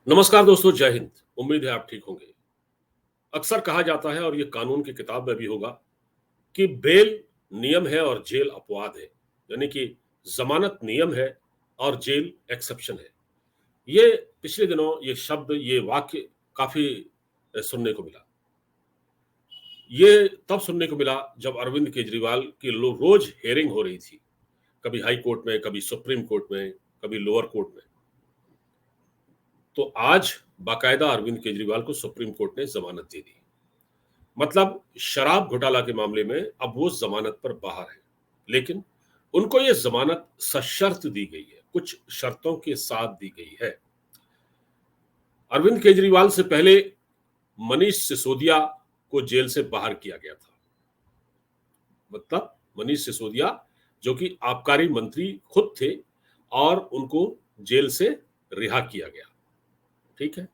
नमस्कार दोस्तों, जय हिंद। उम्मीद है आप ठीक होंगे। अक्सर कहा जाता है और ये कानून की किताब में भी होगा कि बेल नियम है और जेल अपवाद है। यानी कि ज़मानत नियम है और जेल एक्सेप्शन है। ये पिछले दिनों ये शब्द, ये वाक्य काफ़ी सुनने को मिला। ये तब सुनने को मिला जब अरविंद केजरीवाल की लो रोज़ हियरिंग हो रही थी। कभी हाई कोर्ट में, कभी सुप्रीम कोर्ट में, कभी लोअर कोर्ट में। तो आज बाकायदा अरविंद केजरीवाल को सुप्रीम कोर्ट ने ज़मानत दे दी। मतलब शराब घोटाला के मामले में अब वो जमानत पर बाहर है, लेकिन उनको ये जमानत सशर्त दी गई है, कुछ शर्तों के साथ दी गई है। अरविंद केजरीवाल से पहले मनीष सिसोदिया को जेल से बाहर किया गया था। मतलब मनीष सिसोदिया जो कि आबकारी मंत्री खुद थे और उनको जेल से रिहा किया गया। ठीक है।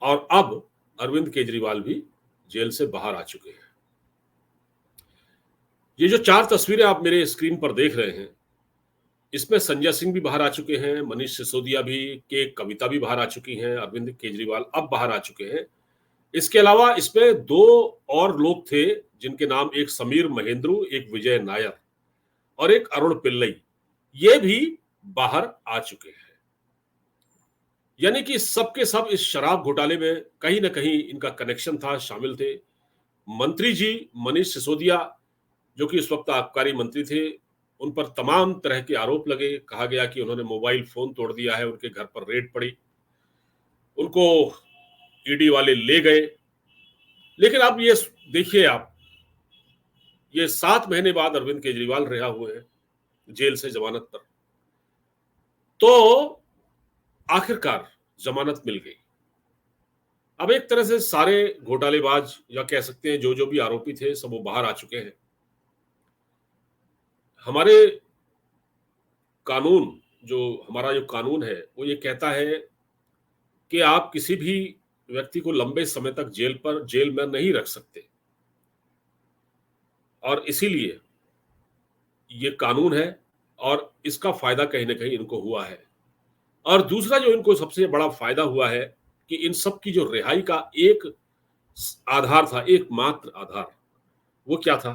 और अब अरविंद केजरीवाल भी जेल से बाहर आ चुके हैं। ये जो 4 तस्वीरें आप मेरे स्क्रीन पर देख रहे हैं, इसमें संजय सिंह भी बाहर आ चुके हैं, मनीष सिसोदिया भी, के कविता भी बाहर आ चुकी हैं, अरविंद केजरीवाल अब बाहर आ चुके हैं। इसके अलावा इसमें 2 और लोग थे जिनके नाम, एक समीर महेंद्रू, एक विजय नायर और एक अरुण पिल्लई, ये भी बाहर आ चुके हैं। यानी कि सब के सब इस शराब घोटाले में कहीं न कहीं इनका कनेक्शन था, शामिल थे। मंत्री जी मनीष सिसोदिया जो कि इस वक्त आबकारी मंत्री थे, उन पर तमाम तरह के आरोप लगे। कहा गया कि उन्होंने मोबाइल फोन तोड़ दिया है, उनके घर पर रेड पड़ी, उनको ईडी वाले ले गए। लेकिन अब ये देखिए आप, ये 7 महीने बाद अरविंद केजरीवाल रिहा हुए हैं जेल से जमानत पर। तो आखिरकार जमानत मिल गई। अब एक तरह से सारे घोटालेबाज, या कह सकते हैं जो जो भी आरोपी थे, सब वो बाहर आ चुके हैं। हमारे कानून, जो हमारा जो कानून है, वो ये कहता है कि आप किसी भी व्यक्ति को लंबे समय तक जेल में नहीं रख सकते, और इसीलिए ये कानून है और इसका फायदा कहीं ना कहीं इनको हुआ है। और दूसरा जो इनको सबसे बड़ा फायदा हुआ है कि इन सब की जो रिहाई का एक आधार था, एकमात्र आधार, वो क्या था?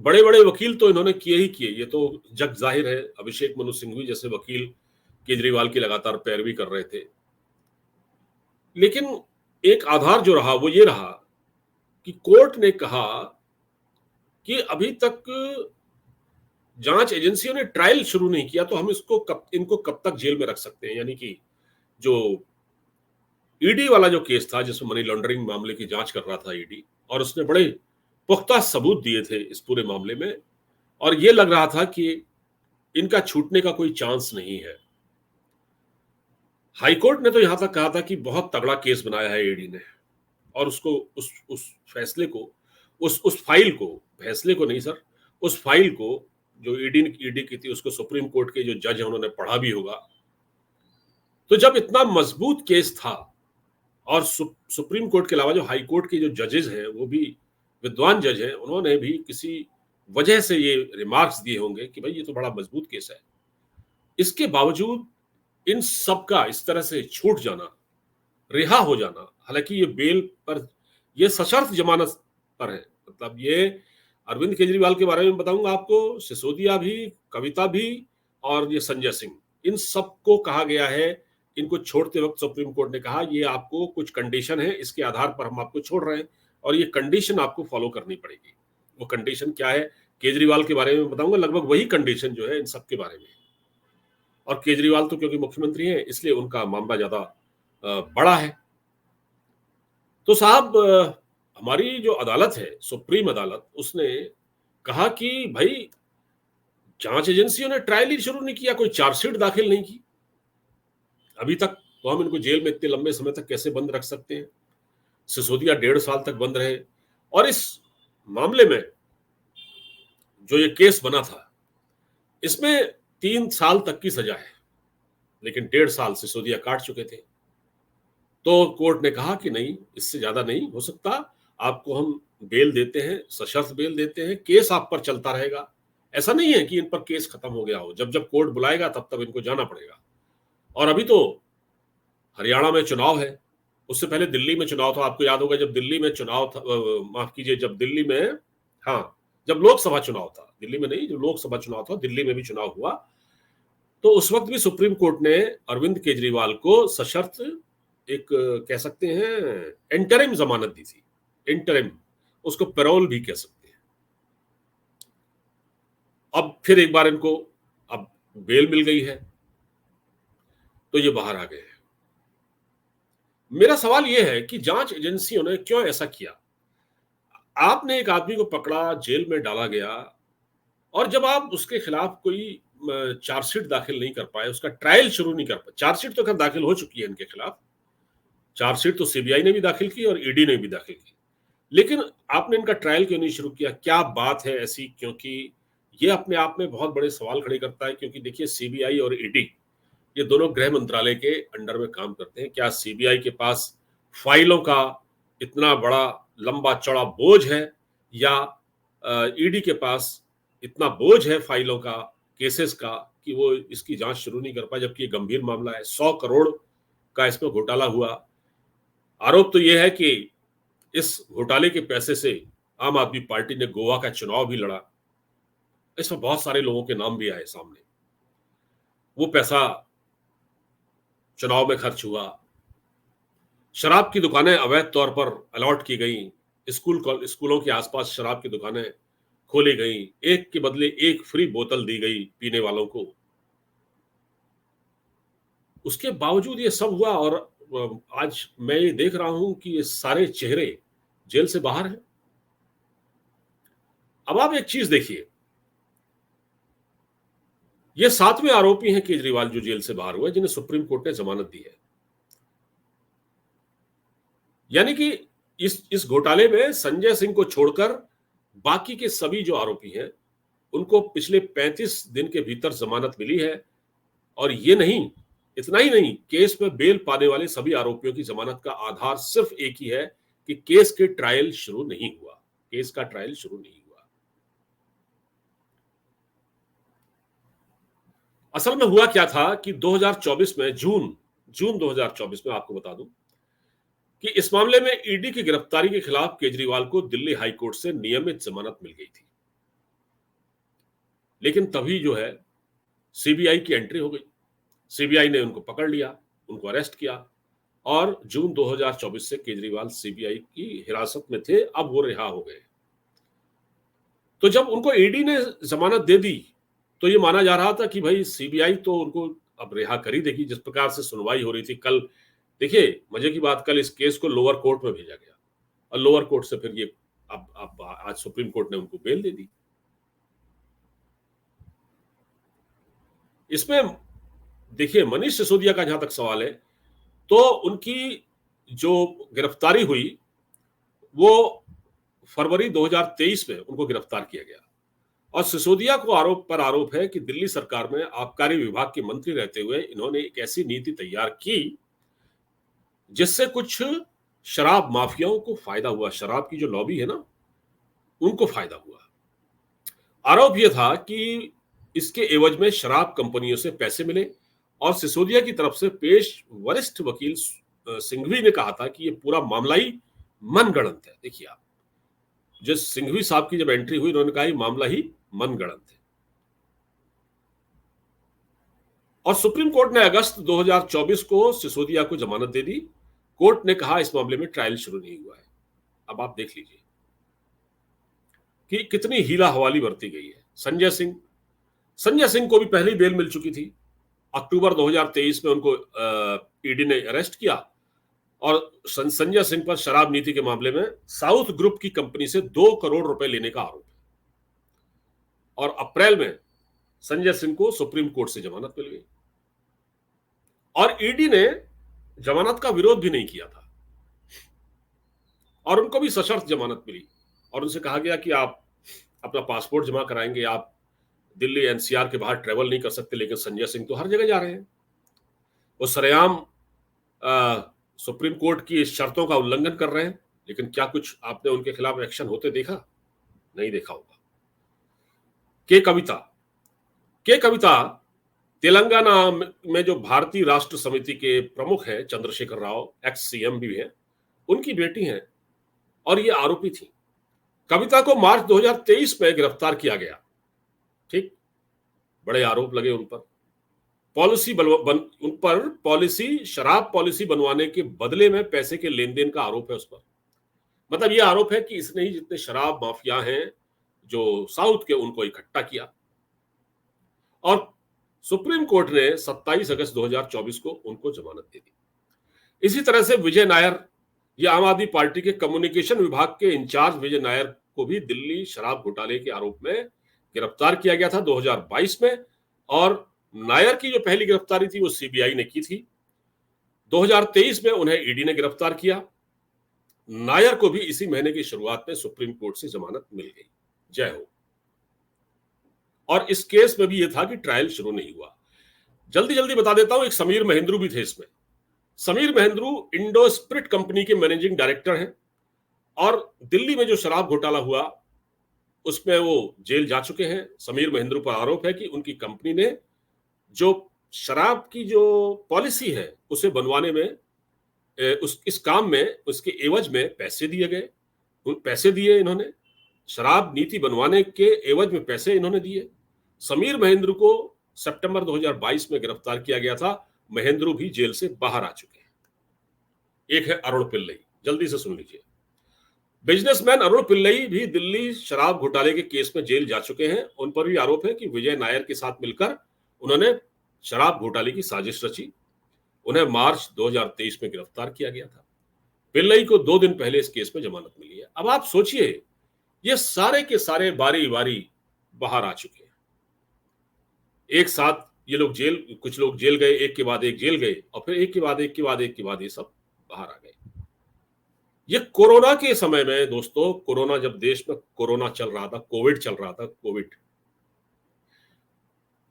बड़े बड़े वकील तो इन्होंने किए ही किए, ये तो जग जाहिर है। अभिषेक मनु सिंघवी जैसे वकील केजरीवाल की लगातार पैरवी कर रहे थे, लेकिन एक आधार जो रहा वो ये रहा कि कोर्ट ने कहा कि अभी तक जांच एजेंसियों ने ट्रायल शुरू नहीं किया, तो हम इनको कब तक जेल में रख सकते हैं। यानी कि जो ईडी वाला जो केस था, जिसमें मनी लॉन्ड्रिंग मामले की जांच कर रहा था ईडी, और उसने बड़े पुख्ता सबूत दिए थे इस पूरे मामले में, और ये लग रहा था कि इनका छूटने का कोई चांस नहीं है। हाईकोर्ट ने तो यहां तक कहा था कि बहुत तगड़ा केस बनाया है ईडी ने, और उसको उस फैसले को, उस फाइल को, फैसले को नहीं सर, उस फाइल को जो ईडी की थी, उसको सुप्रीम कोर्ट के जो जज हैं उन्होंने पढ़ा भी होगा। तो जब इतना मजबूत केस था, और सुप्रीम कोर्ट के अलावा जो हाई कोर्ट के जो जजेस हैं वो भी विद्वान जज हैं, उन्होंने भी किसी वजह से ये रिमार्क्स दिए होंगे कि भाई ये तो बड़ा मजबूत केस है। इसके बावजूद इन सब का इस तरह से छूट जाना, रिहा हो जाना, हालांकि ये बेल पर, ये सशर्त जमानत पर है। मतलब ये अरविंद केजरीवाल के बारे में बताऊंगा आपको, सिसोदिया भी, कविता भी, और ये संजय सिंह, इन सबको कहा गया है, इनको छोड़ते वक्त सुप्रीम कोर्ट ने कहा ये आपको कुछ कंडीशन है, इसके आधार पर हम आपको छोड़ रहे हैं, और ये कंडीशन आपको फॉलो करनी पड़ेगी। वो कंडीशन क्या है, केजरीवाल के बारे में बताऊंगा, लगभग वही कंडीशन जो है इन सब के बारे में। और केजरीवाल तो क्योंकि मुख्यमंत्री हैं, इसलिए उनका मामला ज्यादा बड़ा है। तो साहब, हमारी जो अदालत है, सुप्रीम अदालत, उसने कहा कि भाई जांच एजेंसियों ने ट्रायल ही शुरू नहीं किया, कोई चार्जशीट दाखिल नहीं की अभी तक, तो हम इनको जेल में इतने लंबे समय तक कैसे बंद रख सकते हैं? सिसोदिया 1.5 साल तक बंद रहे, और इस मामले में जो ये केस बना था, इसमें 3 साल तक की सजा है, लेकिन 1.5 साल सिसोदिया काट चुके थे। तो कोर्ट ने कहा कि नहीं, इससे ज्यादा नहीं हो सकता, आपको हम बेल देते हैं, सशर्त बेल देते हैं, केस आप पर चलता रहेगा। ऐसा नहीं है कि इन पर केस खत्म हो गया हो, जब जब कोर्ट बुलाएगा तब तब इनको जाना पड़ेगा। और अभी तो हरियाणा में चुनाव है, उससे पहले दिल्ली में चुनाव था। आपको याद होगा जब दिल्ली में चुनाव था, माफ कीजिए, जब दिल्ली में, हाँ, जब लोकसभा चुनाव था, दिल्ली में नहीं, जब लोकसभा चुनाव था दिल्ली में भी चुनाव हुआ, तो उस वक्त भी सुप्रीम कोर्ट ने अरविंद केजरीवाल को सशर्त एक कह सकते हैं इंटरिम जमानत दी थी। इंटरिम, उसको पैरोल भी कह सकते हैं। अब फिर एक बार इनको अब बेल मिल गई है तो ये बाहर आ गए हैं। मेरा सवाल यह है कि जांच एजेंसियों ने क्यों ऐसा किया? आपने एक आदमी को पकड़ा, जेल में डाला गया, और जब आप उसके खिलाफ कोई चार्जशीट दाखिल नहीं कर पाए, उसका ट्रायल शुरू नहीं कर पाए, चार्जशीट तो खैर दाखिल हो चुकी है इनके खिलाफ, चार्जशीट तो सीबीआई ने भी दाखिल की और ईडी ने भी दाखिल की, लेकिन आपने इनका ट्रायल क्यों नहीं शुरू किया? क्या बात है ऐसी? क्योंकि ये अपने आप में बहुत बड़े सवाल खड़े करता है। क्योंकि देखिए, सीबीआई और ईडी ये दोनों गृह मंत्रालय के अंडर में काम करते हैं। क्या सीबीआई के पास फाइलों का इतना बड़ा लंबा चौड़ा बोझ है, या ईडी के पास इतना बोझ है फाइलों का, केसेस का, कि वो इसकी जांच शुरू नहीं कर पाए? जबकि ये गंभीर मामला है, 100 करोड़ का इसमें घोटाला हुआ। आरोप तो यह है कि इस घोटाले के पैसे से आम आदमी पार्टी ने गोवा का चुनाव भी लड़ा। इसमें बहुत सारे लोगों के नाम भी आए सामने। वो पैसा चुनाव में खर्च हुआ। शराब की दुकानें अवैध तौर पर अलॉट की गई, स्कूलों के आसपास शराब की दुकानें खोली गई, एक के बदले एक फ्री बोतल दी गई पीने वालों को। उसके बावजूद ये सब हुआ, और आज मैं ये देख रहा हूं कि ये सारे चेहरे जेल से बाहर हैं। अब आप एक चीज देखिए, ये 7वें आरोपी हैं केजरीवाल जो जेल से बाहर हुए, जिन्हें सुप्रीम कोर्ट ने जमानत दी है। यानी कि इस घोटाले में संजय सिंह को छोड़कर बाकी के सभी जो आरोपी हैं उनको पिछले 35 दिन के भीतर जमानत मिली है। और ये नहीं, इतना ही नहीं, केस में बेल पाने वाले सभी आरोपियों की जमानत का आधार सिर्फ एक ही है कि केस के ट्रायल शुरू नहीं हुआ, केस का ट्रायल शुरू नहीं हुआ। असल में हुआ क्या था कि 2024 में जून 2024 में आपको बता दूं कि इस मामले में ईडी की गिरफ्तारी के खिलाफ केजरीवाल को दिल्ली हाई कोर्ट से नियमित जमानत मिल गई थी। लेकिन तभी जो है सीबीआई की एंट्री हो गई। सीबीआई ने उनको पकड़ लिया, उनको अरेस्ट किया, और जून 2024 से केजरीवाल सीबीआई की हिरासत में थे। अब वो रिहा हो गए। तो जब उनको ईडी ने जमानत दे दी तो ये माना जा रहा था कि भाई सीबीआई तो उनको अब रिहा कर ही देगी। जिस प्रकार से सुनवाई हो रही थी कल, देखिए मजे की बात, कल इस केस को लोअर कोर्ट में भेजा गया और लोअर कोर्ट से फिर ये अब आज सुप्रीम कोर्ट ने उनको बेल दे दी। इसमें देखिए, मनीष सिसोदिया का जहां तक सवाल है, तो उनकी जो गिरफ्तारी हुई वो फरवरी 2023 में उनको गिरफ्तार किया गया। और सिसोदिया को आरोप है कि दिल्ली सरकार में आबकारी विभाग के मंत्री रहते हुए इन्होंने एक ऐसी नीति तैयार की जिससे कुछ शराब माफियाओं को फायदा हुआ। शराब की जो लॉबी है ना, उनको फायदा हुआ। आरोप यह था कि इसके एवज में शराब कंपनियों से पैसे मिले, और सिसोदिया की तरफ से पेश वरिष्ठ वकील सिंघवी ने कहा था कि यह पूरा मामला ही मनगढ़ंत है। देखिए आप, जिस सिंघवी साहब की जब एंट्री हुई, उन्होंने कहा यह मामला ही मनगढ़ंत है। और सुप्रीम कोर्ट ने अगस्त 2024 को सिसोदिया को जमानत दे दी। कोर्ट ने कहा इस मामले में ट्रायल शुरू नहीं हुआ है। अब आप देख लीजिए कि कितनी हीला हवाली बरती गई है। संजय सिंह को भी पहले ही बेल मिल चुकी थी। अक्टूबर 2023 में उनको ईडी ने अरेस्ट किया, और संजय सिंह पर शराब नीति के मामले में साउथ ग्रुप की कंपनी से 2 करोड़ रुपए लेने का आरोप है। और अप्रैल में संजय सिंह को सुप्रीम कोर्ट से जमानत मिल गई, और ईडी ने जमानत का विरोध भी नहीं किया था, और उनको भी सशर्त जमानत मिली। और उनसे कहा गया कि आप अपना पासपोर्ट जमा कराएंगे, आप दिल्ली एनसीआर के बाहर ट्रेवल नहीं कर सकते। लेकिन संजय सिंह तो हर जगह जा रहे हैं। वो सरेआम सुप्रीम कोर्ट की शर्तों का उल्लंघन कर रहे हैं। लेकिन क्या कुछ आपने उनके खिलाफ एक्शन होते देखा? नहीं देखा होगा। के कविता तेलंगाना में जो भारतीय राष्ट्र समिति के प्रमुख हैं चंद्रशेखर राव, एक्स सीएम भी हैं, उनकी बेटी हैं और ये आरोपी थी। कविता को मार्च 2023 में गिरफ्तार किया गया। ठीक, बड़े आरोप लगे उन पर। उन पर पॉलिसी, शराब पॉलिसी बनवाने के बदले में पैसे के लेन देन का आरोप है उस पर। मतलब ये आरोप है कि इसने ही जितने शराब माफिया हैं जो साउथ के, उनको इकट्ठा किया। और सुप्रीम कोर्ट ने 27 अगस्त 2024 को उनको जमानत दे दी। इसी तरह से विजय नायर, ये आम आदमी पार्टी के कम्युनिकेशन विभाग के इंचार्ज विजय नायर को भी दिल्ली शराब घोटाले के आरोप में गिरफ्तार किया गया था 2022 में। और नायर की जो पहली गिरफ्तारी थी वो सीबीआई ने की थी। 2023 में उन्हें ईडी ने गिरफ्तार किया। नायर को भी इसी महीने की शुरुआत में सुप्रीम कोर्ट से जमानत मिल गई। जय हो। और इस केस में भी यह था कि ट्रायल शुरू नहीं हुआ। जल्दी जल्दी बता देता हूं, एक समीर महेंद्रू भी थे इसमें। Sameer Mahendru Indo spirit company के मैनेजिंग डायरेक्टर हैं और दिल्ली में जो शराब घोटाला हुआ उसमें वो जेल जा चुके हैं। समीर महेंद्रू पर आरोप है कि उनकी कंपनी ने जो शराब की जो पॉलिसी है उसे बनवाने में, इस काम में, उसके एवज में पैसे दिए गए। पैसे दिए इन्होंने, शराब नीति बनवाने के एवज में पैसे इन्होंने दिए। समीर महेंद्रू को सितंबर 2022 में गिरफ्तार किया गया था। महेंद्रू भी जेल से बाहर आ चुके हैं। एक है अरुण पिल्लई, जल्दी से सुन लीजिए। बिजनेसमैन अरुण पिल्लई भी दिल्ली शराब घोटाले के केस में जेल जा चुके हैं। उन पर भी आरोप है कि विजय नायर के साथ मिलकर उन्होंने शराब घोटाले की साजिश रची। उन्हें मार्च 2023 में गिरफ्तार किया गया था। पिल्लई को 2 दिन पहले इस केस में जमानत मिली है। अब आप सोचिए, ये सारे के सारे बारी बारी बाहर आ चुके हैं। एक साथ ये लोग जेल, कुछ लोग जेल गए, एक के बाद एक जेल गए, और फिर एक के बाद एक के बाद एक के बाद ये सब बाहर आ गए। ये कोरोना के समय में दोस्तों, कोरोना जब देश में कोरोना चल रहा था, कोविड चल रहा था, कोविड,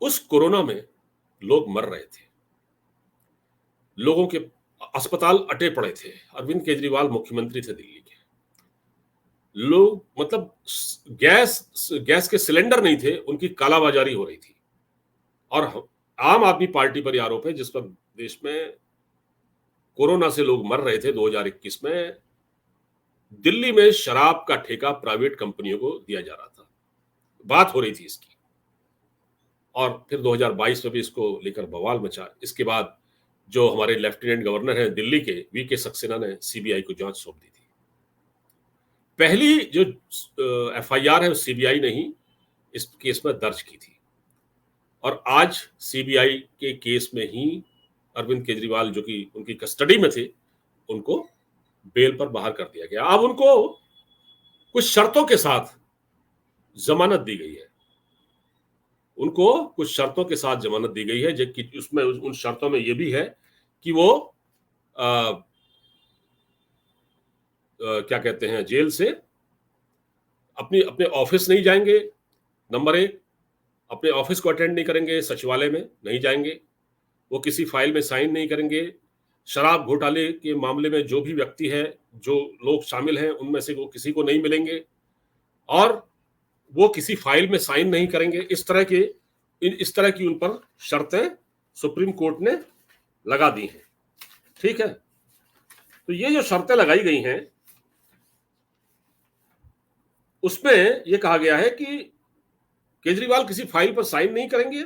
उस कोरोना में लोग मर रहे थे, लोगों के अस्पताल अटे पड़े थे। अरविंद केजरीवाल मुख्यमंत्री थे दिल्ली के। लोग, मतलब गैस के सिलेंडर नहीं थे, उनकी कालाबाजारी हो रही थी। और आम आदमी पार्टी पर आरोप है, जिस पर देश में कोरोना से लोग मर रहे थे 2021 में, दिल्ली में शराब का ठेका प्राइवेट कंपनियों को दिया जा रहा था, बात हो रही थी इसकी। और फिर 2022 में भी इसको लेकर बवाल मचा। इसके बाद जो हमारे लेफ्टिनेंट गवर्नर हैं दिल्ली के, वीके सक्सेना ने सीबीआई को जांच सौंप दी थी। पहली जो एफआईआर है सीबीआई ने ही इस केस में दर्ज की थी। और आज सीबीआई के केस में ही अरविंद केजरीवाल, जो कि उनकी कस्टडी में थे, उनको बेल पर बाहर कर दिया गया। अब उनको कुछ शर्तों के साथ जमानत दी गई है। उनको कुछ शर्तों के साथ जमानत दी गई है, जबकि उसमें उन शर्तों में यह भी है कि वो क्या कहते हैं, जेल से अपने ऑफिस नहीं जाएंगे, नंबर 1, अपने ऑफिस को अटेंड नहीं करेंगे, सचिवालय में नहीं जाएंगे, वो किसी फाइल में साइन नहीं करेंगे। शराब घोटाले के मामले में जो भी व्यक्ति है, जो लोग शामिल हैं, उनमें से वो किसी को नहीं मिलेंगे, और वो किसी फाइल में साइन नहीं करेंगे। इस तरह की उन पर शर्तें सुप्रीम कोर्ट ने लगा दी हैं। ठीक है, तो ये जो शर्तें लगाई गई हैं उसमें यह कहा गया है कि केजरीवाल किसी फाइल पर साइन नहीं करेंगे,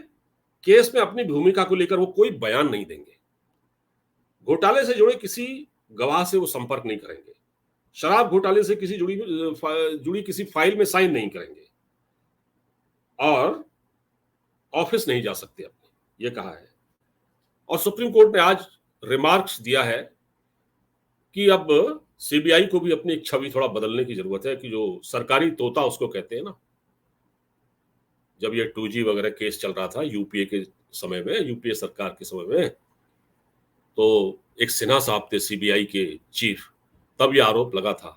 केस में अपनी भूमिका को लेकर वो कोई बयान नहीं देंगे, घोटाले से जुड़े किसी गवाह से वो संपर्क नहीं करेंगे, शराब घोटाले से जुड़ी किसी फाइल में साइन नहीं करेंगे, और ऑफिस नहीं जा सकते अपने, ये कहा है। और सुप्रीम कोर्ट ने आज रिमार्क्स दिया है कि अब सीबीआई को भी अपनी एक छवि थोड़ा बदलने की जरूरत है, कि जो सरकारी तोता उसको कहते हैं ना, जब ये 2G वगैरह केस चल रहा था यूपीए के समय में, यूपीए सरकार के समय में, तो एक सिन्हा साहब थे सीबीआई के चीफ, तब ये आरोप लगा था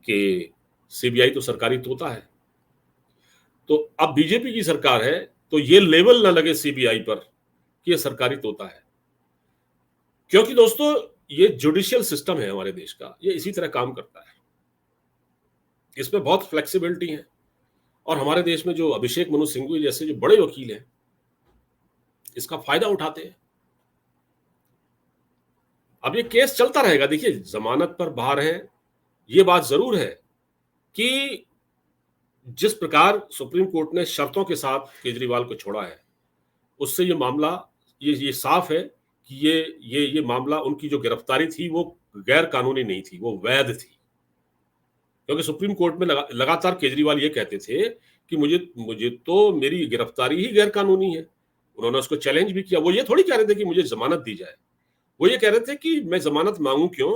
कि सीबीआई तो सरकारी तोता है। तो अब बीजेपी की सरकार है, तो ये लेबल ना लगे सीबीआई पर कि ये सरकारी तोता है, क्योंकि दोस्तों ये जुडिशियल सिस्टम है हमारे देश का, ये इसी तरह काम करता है, इसमें बहुत फ्लेक्सिबिलिटी है। और हमारे देश में जो अभिषेक मनु सिंघवी जैसे जो बड़े वकील हैं, इसका फायदा उठाते हैं। अब ये केस चलता रहेगा। देखिए, जमानत पर बाहर हैं, ये बात जरूर है कि जिस प्रकार सुप्रीम कोर्ट ने शर्तों के साथ केजरीवाल को छोड़ा है, उससे ये मामला ये साफ है कि ये मामला, उनकी जो गिरफ्तारी थी वो गैर कानूनी नहीं थी, वो वैध थी। क्योंकि सुप्रीम कोर्ट में लगातार केजरीवाल ये कहते थे कि मुझे तो मेरी गिरफ्तारी ही गैर कानूनी है। उन्होंने उसको चैलेंज भी किया। वो ये थोड़ी कह रहे थे कि मुझे जमानत दी जाए, वो ये कह रहे थे कि मैं जमानत मांगू क्यों,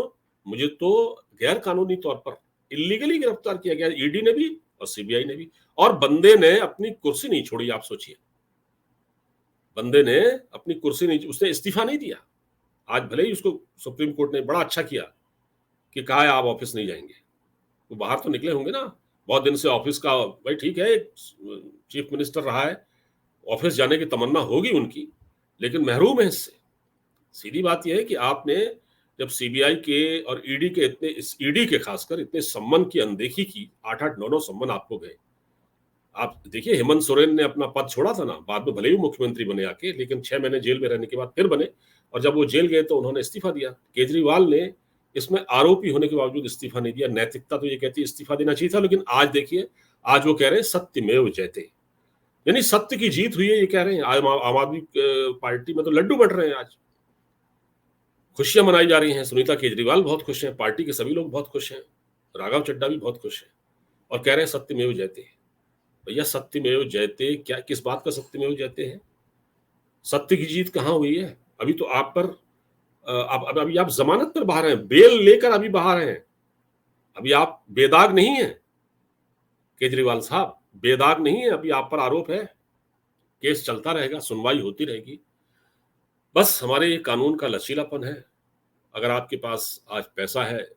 मुझे तो गैर कानूनी तौर पर इलीगली गिरफ्तार किया गया, ईडी ने भी और सीबीआई ने भी। और बंदे ने अपनी कुर्सी नहीं छोड़ी। आप सोचिए, बंदे ने अपनी कुर्सी नहीं, उसने इस्तीफा नहीं दिया। आज भले ही उसको सुप्रीम कोर्ट ने बड़ा अच्छा किया कि कहा है आप ऑफिस नहीं जाएंगे, वो बाहर तो निकले होंगे ना बहुत दिन से ऑफिस का। भाई ठीक है, चीफ मिनिस्टर रहा है, ऑफिस जाने की तमन्ना होगी उनकी, लेकिन महरूम है इससे। सीधी बात यह है कि आपने जब सीबीआई के और ईडी के इतने, इस ईडी के खासकर इतने सम्मन की अनदेखी की, 8-8, 9-9 सम्मन आपको गए। आप देखिए, हेमंत सोरेन ने अपना पद छोड़ा था ना, बाद में भले ही मुख्यमंत्री बने आके, लेकिन 6 महीने जेल में रहने के बाद फिर बने, और जब वो जेल गए तो उन्होंने इस्तीफा दिया। केजरीवाल ने इसमें आरोपी होने के बावजूद इस्तीफा नहीं दिया। नैतिकता तो ये कहती है इस्तीफा देना चाहिए था, लेकिन आज देखिए, आज वो कह रहे हैं सत्यमेव जयते, यानी सत्य की जीत हुई है, ये कह रहे हैं। आम आदमी पार्टी में तो लड्डू बट रहे हैं आज, खुशियां मनाई जा रही हैं। सुनीता केजरीवाल बहुत खुश हैं, पार्टी के सभी लोग बहुत खुश हैं, राघव चड्डा भी बहुत खुश हैं, और कह रहे हैं सत्यमेव जयते। भैया, सत्यमेव जयते क्या, किस बात का सत्यमेव जयते हैं? सत्य की जीत कहां हुई है? अभी तो आप पर अभी आप जमानत पर बाहर हैं, बेल लेकर अभी बाहर हैं, अभी आप बेदाग नहीं हैं। केजरीवाल साहब बेदाग नहीं है, अभी आप पर आरोप है। केस चलता रहेगा, सुनवाई होती रहेगी। बस हमारे ये कानून का लचीलापन है। अगर आपके पास आज पैसा है,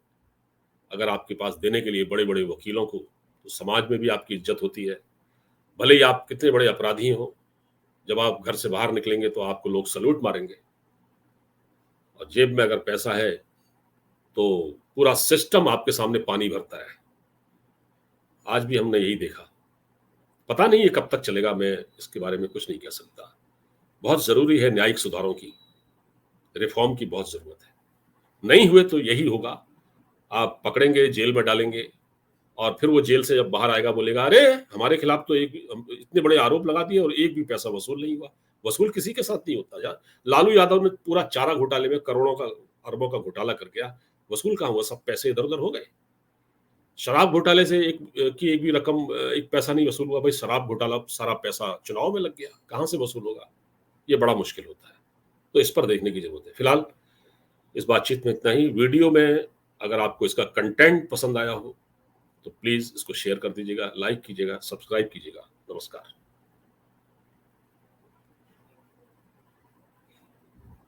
अगर आपके पास देने के लिए बड़े बड़े वकीलों को, तो समाज में भी आपकी इज्जत होती है। भले ही आप कितने बड़े अपराधी हो, जब आप घर से बाहर निकलेंगे तो आपको लोग सल्यूट मारेंगे। और जेब में अगर पैसा है तो पूरा सिस्टम आपके सामने पानी भरता है। आज भी हमने यही देखा। पता नहीं ये कब तक चलेगा, मैं इसके बारे में कुछ नहीं कह सकता। बहुत जरूरी है न्यायिक सुधारों की, रिफॉर्म की बहुत जरूरत है। नहीं हुए तो यही होगा, आप पकड़ेंगे, जेल में डालेंगे, और फिर वो जेल से जब बाहर आएगा बोलेगा अरे हमारे खिलाफ तो एक इतने बड़े आरोप लगा दिए और एक भी पैसा वसूल नहीं हुआ। वसूल किसी के साथ नहीं होता यार। लालू यादव ने पूरा चारा घोटाले में करोड़ों का, अरबों का घोटाला कर गया, वसूल कहां हुआ? सब पैसे इधर उधर हो गए। शराब घोटाले से एक भी रकम, एक पैसा नहीं वसूल हुआ। भाई शराब घोटाला, सारा पैसा चुनाव में लग गया, कहां से वसूल होगा? ये बड़ा मुश्किल होता है। तो इस पर देखने की जरूरत है। फिलहाल इस बातचीत में इतना ही। वीडियो में अगर आपको इसका कंटेंट पसंद आया हो तो प्लीज इसको शेयर कर दीजिएगा, लाइक कीजिएगा, सब्सक्राइब कीजिएगा। नमस्कार।